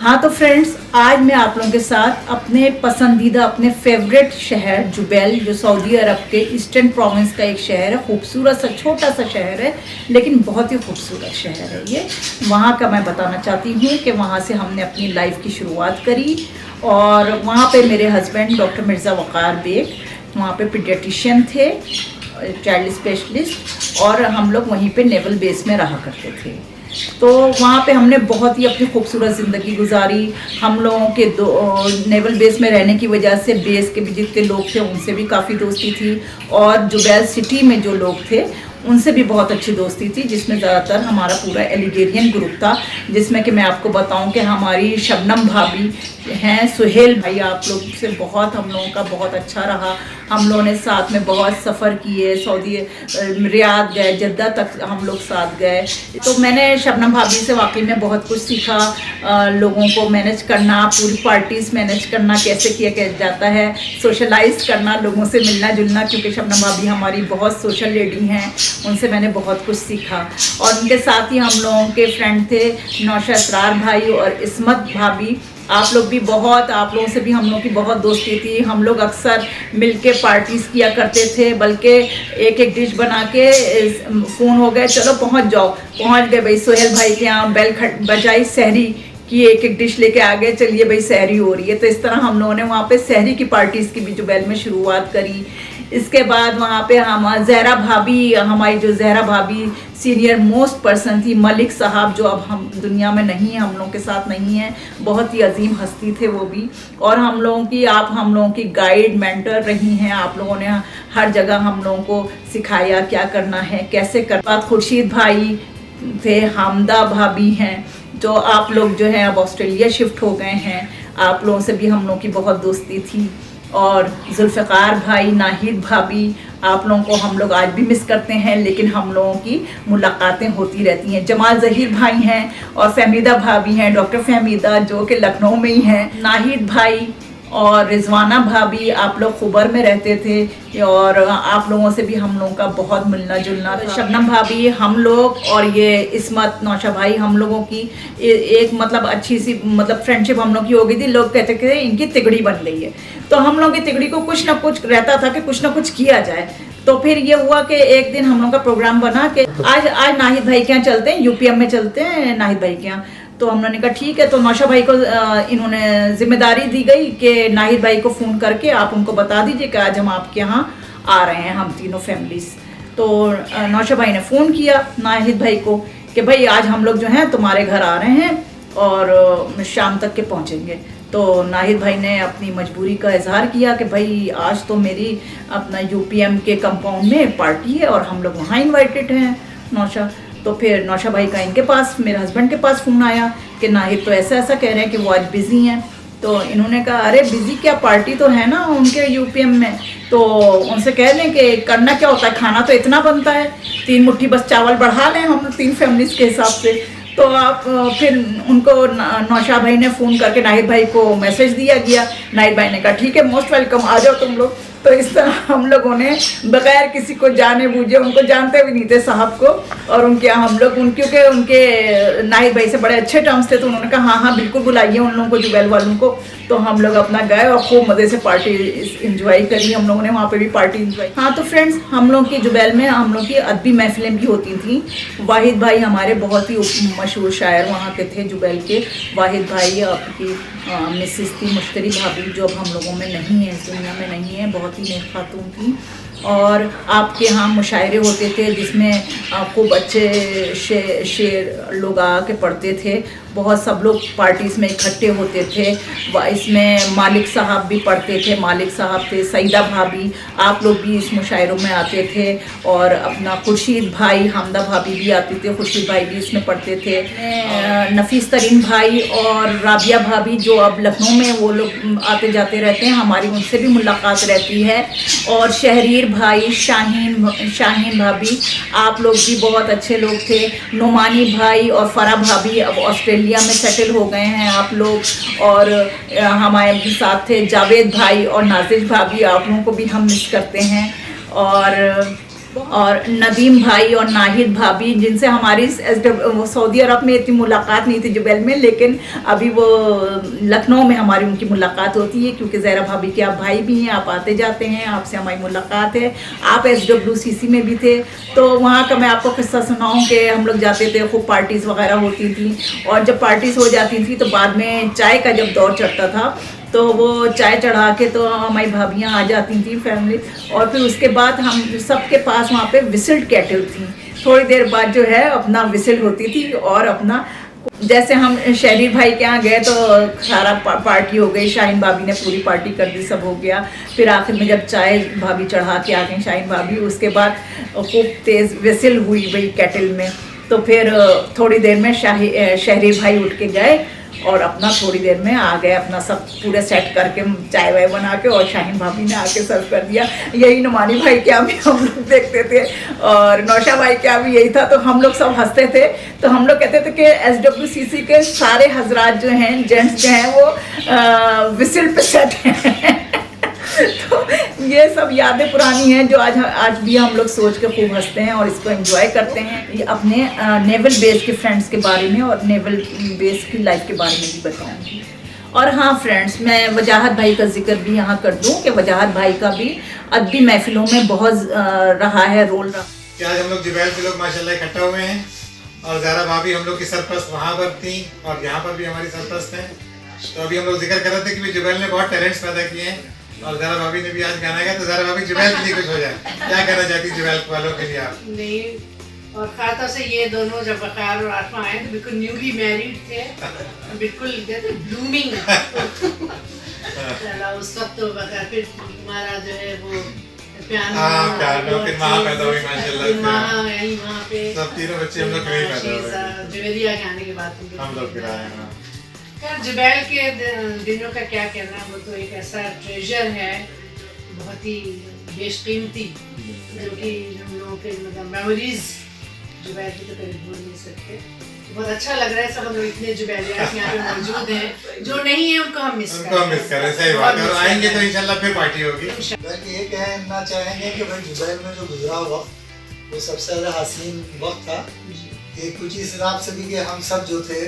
हाँ तो फ्रेंड्स, आज मैं आप लोगों के साथ अपने पसंदीदा अपने फेवरेट शहर जुबैल, जो सऊदी अरब के ईस्टर्न प्रोविंस का एक शहर है। खूबसूरत सा छोटा सा शहर है, लेकिन बहुत ही खूबसूरत शहर है ये। वहाँ का मैं बताना चाहती हूँ कि वहाँ से हमने अपनी लाइफ की शुरुआत करी और वहाँ पे मेरे हस्बैंड डॉक्टर मिर्ज़ा वक़ार बेग वहाँ पे पीडियाट्रिशियन थे, चाइल्ड स्पेशलिस्ट, और हम लोग वहीं पे नेवल बेस में रहा करते थे। तो वहाँ पे हमने बहुत ही अपनी खूबसूरत ज़िंदगी गुजारी। हम लोगों के नेवल बेस में रहने की वजह से बेस के भी जितने लोग थे उनसे भी काफ़ी दोस्ती थी, और जुबैल सिटी में जो लोग थे उनसे भी बहुत अच्छी दोस्ती थी, जिसमें ज़्यादातर हमारा पूरा एलिगेरियन ग्रुप था। जिसमें कि मैं आपको बताऊं कि हमारी शबनम भाभी हैं, सुहेल भाई, आप लोग से बहुत हम लोगों का बहुत अच्छा रहा। हम लोगों ने साथ में बहुत सफ़र किए, सऊदी रियाद गए, जद्दा तक हम लोग साथ गए। तो मैंने शबनम भाभी से वाकई में बहुत कुछ सीखा, लोगों को मैनेज करना, पूरी पार्टीज़ मैनेज करना कैसे किया जाता है, सोशलाइज करना, लोगों से मिलना जुलना, क्योंकि शबनम भाभी हमारी बहुत सोशल लेडी हैं, उनसे मैंने बहुत कुछ सीखा। और उनके साथ ही हम लोगों के फ्रेंड थे नौशा असरार भाई और इस्मत भाभी। आप लोग भी बहुत, आप लोगों से भी हम लोग की बहुत दोस्ती थी। हम लोग अक्सर मिलके पार्टीज़ किया करते थे, बल्कि एक एक डिश बना के फ़ोन हो गए, चलो पहुंच जाओ, पहुंच गए भाई सुहेल भाई के यहाँ, बेल बजाई सहरी की, एक एक डिश लेके आ गए, चलिए भाई सहरी हो रही है। तो इस तरह हम लोगों ने वहाँ पे सहरी की पार्टीज़ की भी जुबैल में शुरुआत करी। इसके बाद वहाँ पे हम जहरा भाभी, हमारी जो जहरा भाभी सीनियर मोस्ट पर्सन थी, मलिक साहब जो अब हम दुनिया में नहीं है, हम लोगों के साथ नहीं है, बहुत ही अजीम हस्ती थे वो भी। और हम लोगों की, आप हम लोगों की गाइड मेंटर रही हैं, आप लोगों ने हर जगह हम लोगों को सिखाया क्या करना है, कैसे कर। बात खुर्शीद भाई थे, हामदा भाभी हैं, जो आप लोग जो हैं अब ऑस्ट्रेलिया शिफ्ट हो गए हैं, आप लोगों से भी हम लोगों की बहुत दोस्ती थी। और जुल्फ़िकार भाई, नाहिद भाभी, आप लोगों को हम लोग आज भी मिस करते हैं, लेकिन हम लोगों की मुलाकातें होती रहती हैं। जमाल ज़हीर भाई हैं और फहमीदा भाभी हैं, डॉक्टर फहमीदा जो कि लखनऊ में ही हैं। नाहिद भाई और रिजवाना भाभी, आप लोग खुबर में रहते थे और आप लोगों से भी हम लोगों का बहुत मिलना जुलना था। शबनम भाभी, हम लोग और ये इस्मत नौशा भाई, हम लोगों की एक मतलब अच्छी सी मतलब फ्रेंडशिप हम लोग की हो गई थी। लोग कहते थे इनकी तिगड़ी बन गई है, तो हम लोग की तिगड़ी को कुछ ना कुछ रहता था कि कुछ ना कुछ किया जाए। तो फिर ये हुआ कि एक दिन हम लोग का प्रोग्राम बना कि आज नाहिद भाई के यहाँ चलते हैं, यूपीएम में चलते हैं नाहिद भाई के यहाँ। तो हमने कहा ठीक है। तो नौशा भाई को इन्होंने जिम्मेदारी दी गई कि नाहिद भाई को फ़ोन करके आप उनको बता दीजिए कि आज हम आपके यहाँ आ रहे हैं, हम तीनों फैमिलीज़। तो नौशा भाई ने फ़ोन किया नाहिद भाई को कि भाई आज हम लोग जो हैं तुम्हारे घर आ रहे हैं और शाम तक के पहुँचेंगे। तो नाहिद भाई ने अपनी मजबूरी का इजहार किया कि भाई आज तो मेरी अपना यूपीएम के कंपाउंड में पार्टी है और हम लोग वहाँ इन्वाइटेड हैं नौशा। तो फिर नौशा भाई का इनके पास, मेरे हस्बैंड के पास फ़ोन आया कि नाहिद तो ऐसा ऐसा कह रहे हैं कि वो आज बिज़ी हैं। तो इन्होंने कहा अरे बिज़ी क्या, पार्टी तो है ना उनके यूपीएम में। तो उनसे कह लें कि करना क्या होता है, खाना तो इतना बनता है, 3 मुट्ठी बस चावल बढ़ा लें हम 3 फैमिलीज़ के हिसाब से। तो आप फिर उनको नौशा भाई ने फ़ोन करके नाहिद भाई को मैसेज दिया गया। नाहिद भाई ने कहा ठीक है, मोस्ट वेलकम, आ जाओ तुम लोग। तो इस तरह हम लोगों ने बगैर किसी को जाने बूझे, उनको जानते भी नहीं थे साहब को, और उनके यहाँ हम लोग क्योंकि उनके नाहिद भाई से बड़े अच्छे टर्म्स थे, तो उन्होंने कहा हाँ हाँ बिल्कुल बुलाइए उन लोगों को, जुबैल वालों को। तो हम लोग अपना गए और खूब मज़े से पार्टी इंजॉय करी हम लोगों ने, वहाँ पे भी पार्टी इंजॉय। हाँ तो फ्रेंड्स, हम लोग की जुबैल में हम लोग की अदबी महफिलें भी होती थी। वाहिद भाई हमारे बहुत ही मशहूर शायर वहाँ के थे जुबैल के। वाहिद भाई आपकी मिसेस थी मुश्तरी भाभी, जो अब हम लोगों में नहीं है, इस दुनिया में नहीं है, बहुत ही नेक खातून थी। और आपके यहाँ मुशायरे होते थे जिसमें खूब अच्छे शेर लोग आके पढ़ते थे, बहुत सब लोग पार्टीज़ में इकट्ठे होते थे। इसमें मालिक साहब भी पढ़ते थे, मालिक साहब थे, सईदा भाभी, आप लोग भी इस मुशायरों में आते थे। और अपना खुर्शीद भाई, हामदा भाभी भी आते थे, खुर्शीद भाई भी इसमें पढ़ते थे। नफीस तरीन भाई और राबिया भाभी जो अब लखनऊ में, वो लोग आते जाते रहते हैं, हमारी उनसे भी मुलाकात रहती है। और शहरीर भाई, शाहीन भाभी, आप लोग भी बहुत अच्छे लोग थे। नुमानी भाई और फरा भाभी अब ऑस्ट्रेलिया में सेटल हो गए हैं आप लोग। और हमारे भी साथ थे जावेद भाई और नाजिश भाभी, आप लोगों को भी हम मिस करते हैं। और और नदीम भाई और नाहिद भाभी, जिनसे हमारी सऊदी अरब में इतनी मुलाकात नहीं थी जुबैल में, लेकिन अभी वो लखनऊ में हमारी उनकी मुलाकात होती है, क्योंकि ज़हरा भाभी के आप भाई भी हैं, आप आते जाते हैं, आपसे हमारी मुलाकात है। आप SWCC में भी थे, तो वहाँ का मैं आपको किस्सा सुनाऊँ कि हम लोग जाते थे, खूब पार्टीज़ वगैरह होती थी, और जब पार्टीज़ हो जाती थी तो बाद में चाय का जब दौर चढ़ता था तो वो चाय चढ़ा के तो हमारी भाभियाँ आ जाती थी फैमिली, और फिर उसके बाद हम सबके पास वहाँ पे विसिल केटल थी। थोड़ी देर बाद जो है अपना विसिल होती थी, और अपना जैसे हम शहरीर भाई के यहाँ गए तो सारा पार्टी हो गई, शाहीन भाभी ने पूरी पार्टी कर दी, सब हो गया। फिर आखिर में जब चाय भाभी चढ़ा के आ गई शाहीन भाभी, उसके बाद खूब तेज़ विसिल हुई वही केटल में, तो फिर थोड़ी देर में शहरीर भाई उठ के गए और अपना थोड़ी देर में आ गए, अपना सब पूरे सेट करके चाय वाय बना के, और शाहीन भाभी ने आके सर्व कर दिया। यही नुमानी भाई क्या भी हम लोग देखते थे, और नौशा भाई क्या भी यही था, तो हम लोग सब हंसते थे। तो हम लोग कहते थे कि SWCC के सारे हजरात जो हैं, जेंट्स जो हैं, वो विसिल पे सेट हैं। तो ये सब यादें पुरानी हैं जो आज भी हम लोग सोच के खूब हंसते हैं और इसको एंजॉय करते हैं। ये अपने नेवल बेस के फ्रेंड्स के बारे में और नेवल बेस की लाइफ के बारे में भी बताऊंगी। और हाँ फ्रेंड्स, मैं वजाहत भाई का जिक्र भी यहाँ कर दूँ कि वजाहत भाई का भी अदबी महफिलों में बहुत रहा है रोल रहा। आज हम लोग जुबैल के लोग माशाल्लाह इकट्ठा हुए हैं, और ज़हरा भाभी हम लोग की सरपरस्त वहाँ पर थी और यहाँ पर भी हमारी सरपरस्त हैं। तो अभी हम लोग जिक्र कर रहे थे कि जुबैल ने बहुत टैलेंट्स पैदा किए हैं, और ज़हरा भाभी ने भी आज गाना गाया। तो ज़हरा भाभी जुबैल के लिए कुछ हो जाए, क्या कहना चाहती जुबैल वालों के लिए आप? नहीं, और खासतौर से ये दोनों जब वकार और आसमा आए तो बिल्कुल न्यूली मैरिड थे, बिल्कुल कहते ब्लूमिंग। चला उस वक्त तो वकार, फिर हमारा जो है वो पियानो, फिर माँ पैदा हुई माशाल्लाह, माँ यही वहाँ पे सब तीनों बच्चे हम लोग के लिए पैदा हुए, जुबैलिया के आने के बाद हम लोग के आए हैं। खैर जुबैल के दिनों का क्या कहना, वो तो एक ऐसा ट्रेजर है, बहुत ही बेशकीमती, जो कि हम लोगों के मतलब मेमोरीज जुबैल की तो कभी भूल नहीं सकते। बहुत अच्छा लग रहा है, सब लोग इतने जुबैलियास यहाँ पे मौजूद हैं, जो नहीं है उनको हम मिस कर रहे हैं। सही बात है, और आएंगे तो इंशाल्लाह फिर पार्टी होगी। ये कहना चाहेंगे कि भाई जुबैल में जो गुजरा वक्त वो सबसे ज़्यादा हसीन वक्त था, कि कुछ इस हिसाब से भी कि हम सब जो थे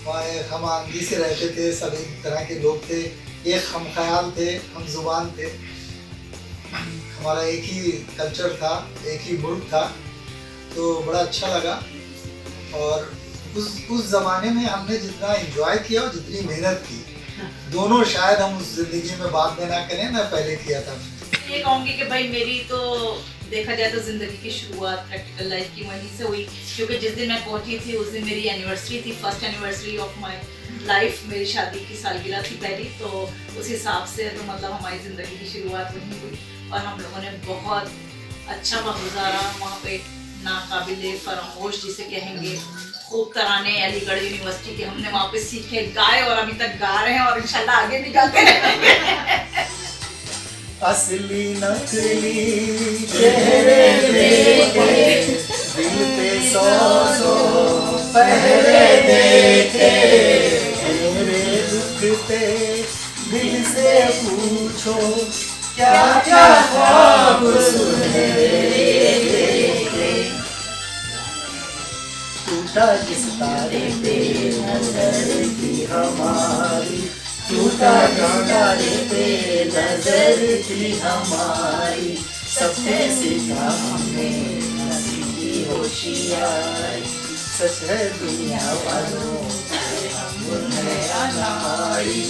वहाँ हम आंधी से रहते थे, सब एक तरह के लोग थे, एक हम ख्याल थे, हम जुबान थे, हमारा एक ही कल्चर था, एक ही मुल्क था, तो बड़ा अच्छा लगा। और उस ज़माने में हमने जितना एंजॉय किया और जितनी मेहनत की, दोनों शायद हम उस ज़िंदगी में बाद में ना करें ना पहले किया था। ये कहूँगी कि भाई मेरी तो देखा जाए तो ज़िंदगी की शुरुआत प्रैक्टिकल लाइफ की वहीं से हुई, क्योंकि जिस दिन मैं पहुंची थी उस दिन मेरी एनिवर्सरी थी, first anniversary of my life, मेरी शादी की सालगिरह थी पहली। तो उस हिसाब से तो मतलब हमारी ज़िंदगी की शुरुआत वहीं हुई, और हम लोगों ने बहुत अच्छा वक्त गुजारा वहाँ पे, नाकाबिले फरामोश जिसे कहेंगे। खूब तराने अलीगढ़ यूनिवर्सिटी के हमने वहाँ पे सीखे, गाए, और अभी तक गा रहे हैं, और इंशाल्लाह आगे भी गाते रहेंगे। असली नकली चेहरे देखे, दिल पे सौ सौ पहरे देखे, मेरे दुख पे दिल से पूछो, क्या क्या ख्वाब सुनहरे देखे, टूटा जिस तारे पे नजर थी हमारी, टूटा तारे पे नजर थी हमारी, सबसे सीखा हमने नसीब की होशियारी, सच है दुनिया वालों हम है अनाड़ी।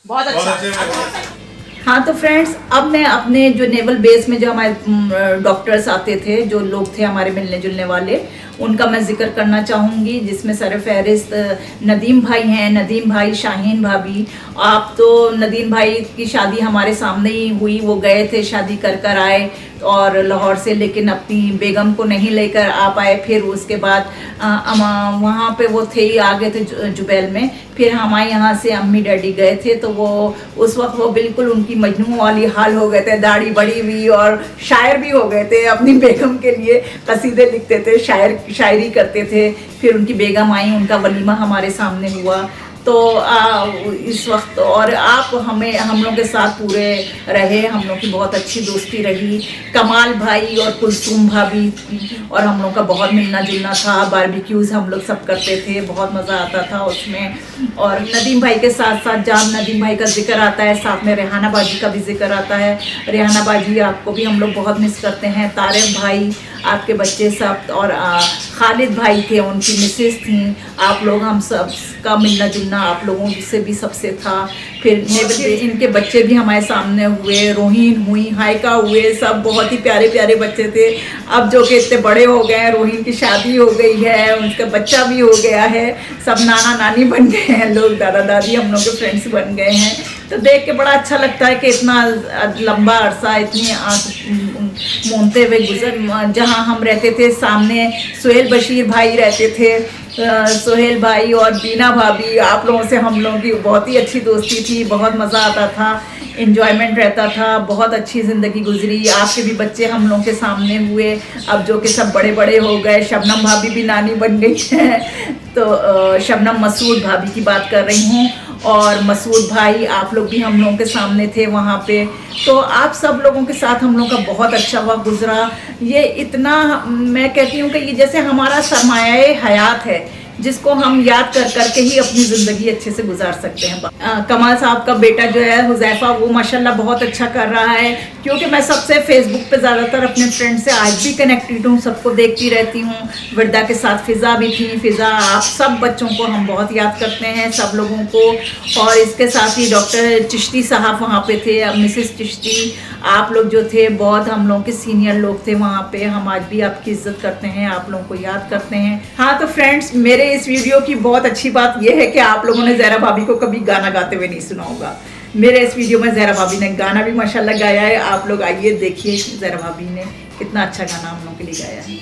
बहुत अच्छा। हाँ तो फ्रेंड्स, अब मैं अपने जो नेवल बेस में जो हमारे डॉक्टर्स आते थे, जो लोग थे हमारे मिलने जुलने वाले, उनका मैं जिक्र करना चाहूँगी, जिसमें सर फहरिस्त नदीम भाई हैं, नदीम भाई, शाहीन भाभी। आप तो नदीम भाई की शादी हमारे सामने ही हुई, वो गए थे शादी कर आए और लाहौर से, लेकिन अपनी बेगम को नहीं लेकर आ पाए। फिर उसके बाद वहाँ पे वो थे ही, आ गए थे जुबैल में। फिर हमारे यहाँ से अम्मी डैडी गए थे, तो वो उस वक्त वो बिल्कुल उनकी मजनू वाली हाल हो गए थे, दाढ़ी बड़ी हुई, और शायर भी हो गए थे, अपनी बेगम के लिए कसीदे लिखते थे, शायरी करते थे। फिर उनकी बेगम आई, उनका वलीमा हमारे सामने हुआ। तो इस वक्त और आप हम लोग के साथ पूरे रहे, हम लोग की बहुत अच्छी दोस्ती रही। कमाल भाई और कुलसूम भाभी और हम लोग का बहुत मिलना जुलना था, बारबेक्यूज़ हम लोग सब करते थे, बहुत मज़ा आता था उसमें। और नदीम भाई के साथ साथ जब नदीम भाई का जिक्र आता है, साथ में रेहाना बाजी का भी जिक्र आता है। रेहाना बाजी आपको भी हम लोग बहुत मिस करते हैं। तारिक भाई, आपके बच्चे सब, और खालिद भाई थे, उनकी मिसेस थी, आप लोग, हम सब का मिलना जुलना आप लोगों से भी सबसे था। फिर इनके बच्चे भी हमारे सामने हुए, रोहिन हुई, हाइका हुए, सब बहुत ही प्यारे प्यारे बच्चे थे। अब जो कि इतने बड़े हो गए हैं, रोहिन की शादी हो गई है, उनका बच्चा भी हो गया है, सब नाना नानी बन गए हैं लोग, दादा दादी हम लोग के फ्रेंड्स बन गए हैं। तो देख के बड़ा अच्छा लगता है कि इतना लंबा अरसा इतनी आँख मूंदते हुए गुजर। जहाँ हम रहते थे सामने सुहेल बशीर भाई रहते थे, सुहेल भाई और बीना भाभी, आप लोगों से हम लोगों की बहुत ही अच्छी दोस्ती थी, बहुत मज़ा आता था, इन्जॉयमेंट रहता था, बहुत अच्छी ज़िंदगी गुजरी। आपके भी बच्चे हम लोगों के सामने हुए, अब जो कि सब बड़े बड़े हो गए। शबनम भाभी भी नानी बन गई है, तो शबनम मसूद भाभी की बात कर रही हूँ, और मसूद भाई आप लोग भी हम लोगों के सामने थे वहाँ पे। तो आप सब लोगों के साथ हम लोगों का बहुत अच्छा वक्त गुजरा। ये इतना, मैं कहती हूँ कि ये जैसे हमारा सरमाया हयात है, जिसको हम याद कर करके ही अपनी ज़िंदगी अच्छे से गुजार सकते हैं। कमाल साहब का बेटा जो है हुज़ैफ़ा, वो माशाल्लाह बहुत अच्छा कर रहा है, क्योंकि मैं सबसे फेसबुक पे ज़्यादातर अपने फ्रेंड से आज भी कनेक्टेड हूँ, सबको देखती रहती हूँ। वर्दा के साथ फ़िज़ा भी थी। फ़िज़ा, आप सब बच्चों को हम बहुत याद करते हैं, सब लोगों को। और इसके साथ ही डॉक्टर चिश्ती साहब वहाँ पे थे, मिसेस चिश्ती, आप लोग जो थे बहुत हम लोगों के सीनियर लोग थे वहाँ पे। हम आज भी आपकी इज्जत करते हैं, आप लोगों को याद करते हैं। हाँ तो फ्रेंड्स, मेरे इस वीडियो की बहुत अच्छी बात यह है कि आप लोगों ने ज़हरा भाभी को कभी गाना गाते हुए नहीं सुना होगा। मेरे इस वीडियो में ज़हरा भाभी ने गाना भी माशाल्लाह गाया है। आप लोग आइए देखिए ज़हरा भाभी ने कितना अच्छा गाना हम लोगों के लिए गाया है।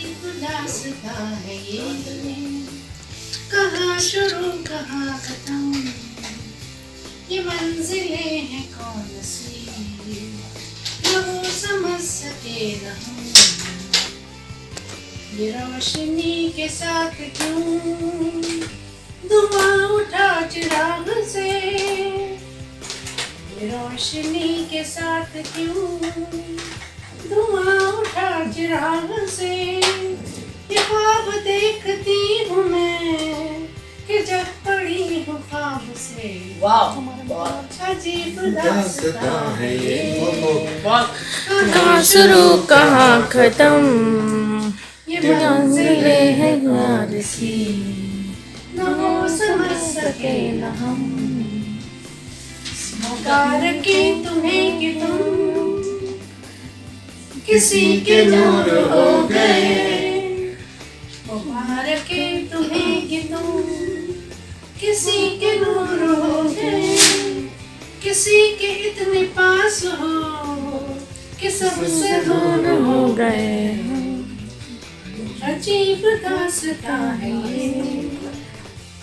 कहाँ शुरू कहाँ खत्म, ये मंजिलें हैं कौन सी, न वो समझ सके न हम, ये रोशनी के साथ क्यों धुआं उठा चिराग से, ये रोशनी के साथ क्यों धुआं उठा चिराग से, ये ख्वाब देखती हूँ मैं कि जब पड़ी हूँ ख्वाब से। वाह, अजीब दास्तां है ये, कहाँ शुरू कहाँ खत्म, ये मंजिलें हैं याद की, न वो समझ सके न हम, पुकार के तुम्हें कि तुम किसी के नूर हो गए, पुकार के तुम्हें कि तुम किसी के नूर हो गए, किसी के इतने पास हो कि सबसे दूर हो गए। अजीब दास्तां है ये,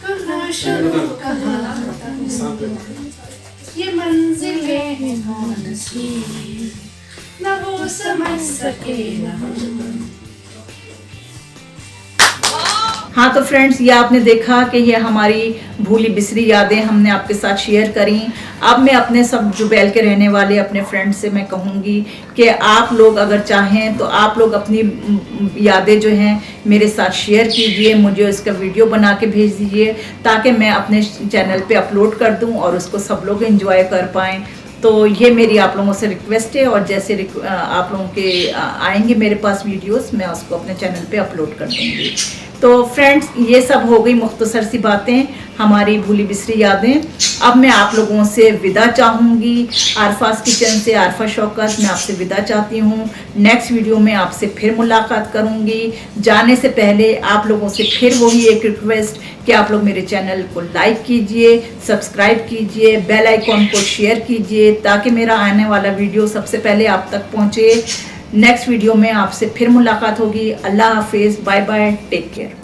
कहाँ शुरू कहाँ खत्म, ये मंजिलें हैं कौन सी, न वो समझ सके न हम। हाँ तो फ्रेंड्स, ये आपने देखा कि ये हमारी भूली बिसरी यादें हमने आपके साथ शेयर करी। अब मैं अपने सब जुबैल के रहने वाले अपने फ्रेंड्स से मैं कहूँगी कि आप लोग अगर चाहें तो आप लोग अपनी यादें जो हैं मेरे साथ शेयर कीजिए, मुझे इसका वीडियो बना के भेज दीजिए ताकि मैं अपने चैनल पे अपलोड कर दूँ और उसको सब लोग एंजॉय कर पाएँ। तो ये मेरी आप लोगों से रिक्वेस्ट है, और जैसे आप लोगों के आएंगे मेरे पास वीडियोस, मैं उसको अपने चैनल पे अपलोड कर दूँगी। तो फ्रेंड्स, ये सब हो गई मुख्तसर सी बातें, हमारी भूली बिसरी यादें। अब मैं आप लोगों से विदा चाहूँगी। आरफास किचन से आरफा शौकत, मैं आपसे विदा चाहती हूँ। नेक्स्ट वीडियो में आपसे फिर मुलाकात करूँगी। जाने से पहले आप लोगों से फिर वही एक रिक्वेस्ट कि आप लोग मेरे चैनल को लाइक कीजिए, सब्सक्राइब कीजिए, बेल आइकॉन को शेयर कीजिए ताकि मेरा आने वाला वीडियो सबसे पहले आप तक पहुँचे। नेक्स्ट वीडियो में आपसे फिर मुलाकात होगी। अल्लाह हाफिज़, बाय बाय, टेक केयर।